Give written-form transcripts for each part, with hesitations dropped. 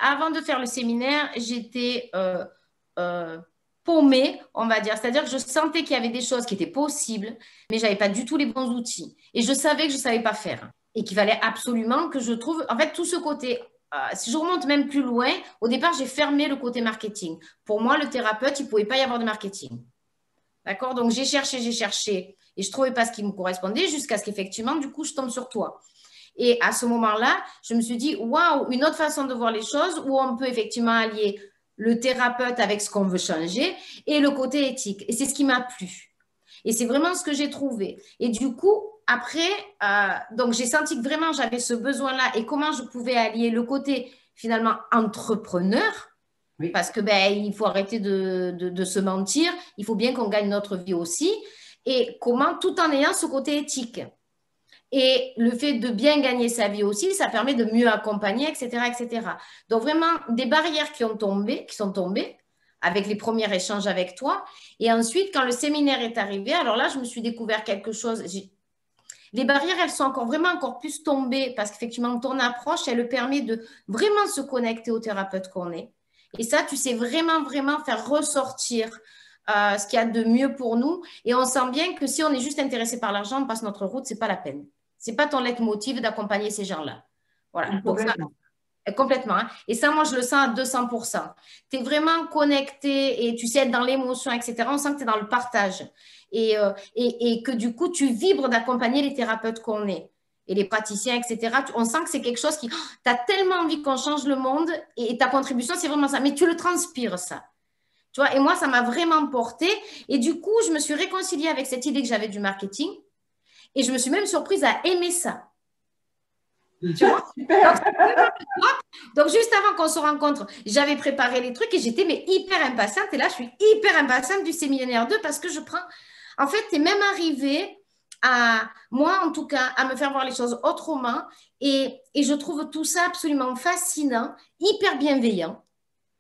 Avant de faire le séminaire, j'étais paumée, on va dire. C'est-à-dire que je sentais qu'il y avait des choses qui étaient possibles, mais je n'avais pas du tout les bons outils. Et je savais que je ne savais pas faire. Et qu'il fallait absolument que je trouve, en fait, tout ce côté. Si je remonte même plus loin, au départ, j'ai fermé le côté marketing. Pour moi, le thérapeute, il ne pouvait pas y avoir de marketing. D'accord? Donc, j'ai cherché, et je ne trouvais pas ce qui me correspondait jusqu'à ce qu'effectivement, du coup, je tombe sur toi. Et à ce moment-là, je me suis dit, waouh, une autre façon de voir les choses où on peut effectivement allier le thérapeute avec ce qu'on veut changer et le côté éthique. Et c'est ce qui m'a plu. Et c'est vraiment ce que j'ai trouvé. Et du coup, après, donc j'ai senti que vraiment j'avais ce besoin-là et comment je pouvais allier le côté finalement entrepreneur, Oui. parce que ben, il faut arrêter de se mentir, il faut bien qu'on gagne notre vie aussi, et comment tout en ayant ce côté éthique. Et le fait de bien gagner sa vie aussi, ça permet de mieux accompagner, etc., etc. Donc vraiment, des barrières qui sont tombées avec les premiers échanges avec toi. Et ensuite, quand le séminaire est arrivé, alors là, je me suis découvert quelque chose. Les barrières, elles sont vraiment encore plus tombées parce qu'effectivement, ton approche, elle permet de vraiment se connecter au thérapeute qu'on est. Et ça, tu sais vraiment, vraiment faire ressortir ce qu'il y a de mieux pour nous. Et on sent bien que si on est juste intéressé par l'argent, on passe notre route, c'est pas la peine. C'est pas ton leitmotiv d'accompagner ces gens-là. Voilà. Donc ça, Complètement. complètement. Hein. Et ça, moi, je le sens à 200%. Tu es vraiment connecté et tu sais être dans l'émotion, etc. On sent que tu es dans le partage. Et que du coup, tu vibres d'accompagner les thérapeutes qu'on est et les praticiens, etc. On sent que c'est quelque chose qui... tu as tellement envie qu'on change le monde et ta contribution, c'est vraiment ça. Mais tu le transpires, ça. Tu vois, et moi, ça m'a vraiment porté. Et du coup, je me suis réconciliée avec cette idée que j'avais du marketing. Et je me suis même surprise à aimer ça. Tu vois? Donc, Super. donc, juste avant qu'on se rencontre, j'avais préparé les trucs et j'étais mais hyper impatiente. Et là, je suis hyper impatiente du séminaire 2 parce que je prends. En fait, tu es même arrivé à, moi en tout cas, à me faire voir les choses autrement. Et je trouve tout ça absolument fascinant, hyper bienveillant.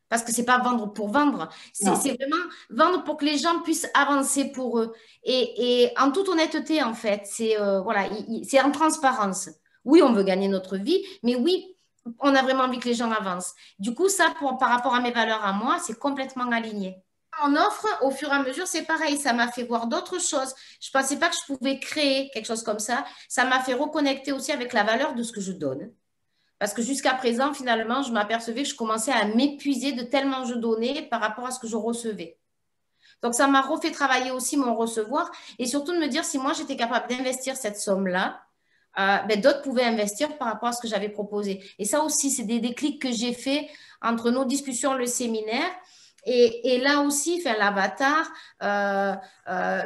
Parce que c'est pas vendre pour vendre, Non. c'est vraiment vendre pour que les gens puissent avancer pour eux. Et en toute honnêteté, en fait, c'est voilà, c'est en transparence. Oui, on veut gagner notre vie, mais oui, on a vraiment envie que les gens avancent. Du coup, ça, par rapport à mes valeurs à moi, c'est complètement aligné. En offre, au fur et à mesure, c'est pareil. Ça m'a fait voir d'autres choses. Je ne pensais pas que je pouvais créer quelque chose comme ça. Ça m'a fait reconnecter aussi avec la valeur de ce que je donne. Parce que jusqu'à présent, finalement, je m'apercevais que je commençais à m'épuiser de tellement je donnais par rapport à ce que je recevais. Donc, ça m'a refait travailler aussi mon recevoir et surtout de me dire si moi, j'étais capable d'investir cette somme-là, ben, d'autres pouvaient investir par rapport à ce que j'avais proposé. Et ça aussi, c'est des déclics que j'ai fait entre nos discussions, le séminaire. Et là aussi, faire l'avatar,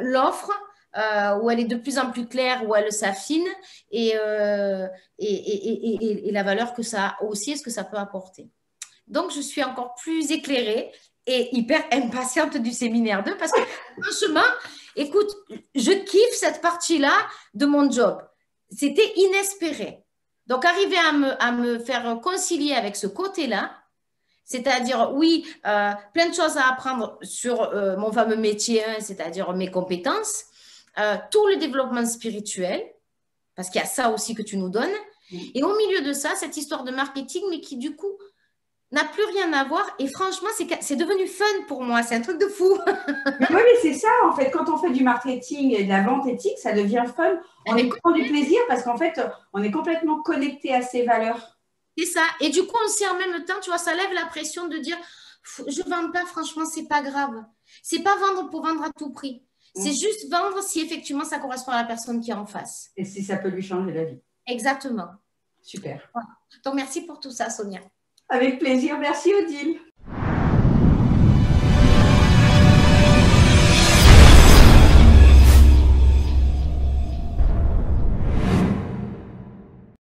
l'offre, où elle est de plus en plus claire, où elle s'affine, et, euh, et la valeur que ça a aussi, et ce que ça peut apporter. Donc, je suis encore plus éclairée et hyper impatiente du séminaire 2 parce que franchement, écoute, je kiffe cette partie-là de mon job. C'était inespéré. Donc, arriver à me faire concilier avec ce côté-là, c'est-à-dire, oui, plein de choses à apprendre sur mon fameux métier, hein, c'est-à-dire mes compétences, tout le développement spirituel, parce qu'il y a ça aussi que tu nous donnes, et au milieu de ça, cette histoire de marketing, mais qui du coup n'a plus rien à voir. Et franchement, c'est devenu fun pour moi. C'est un truc de fou. Mais oui, mais c'est ça, en fait, quand on fait du marketing et de la vente éthique, ça devient fun. On y prend du plaisir parce qu'en fait, on est complètement connecté à ses valeurs. C'est ça. Et du coup, on sait en même temps, tu vois, ça lève la pression de dire, je ne vends pas, franchement, c'est pas grave. C'est pas vendre pour vendre à tout prix. C'est Mm. juste vendre si effectivement ça correspond à la personne qui est en face. Et si ça peut lui changer la vie. Exactement. Super. Voilà. Donc, merci pour tout ça, Sonia. Avec plaisir. Merci, Odile.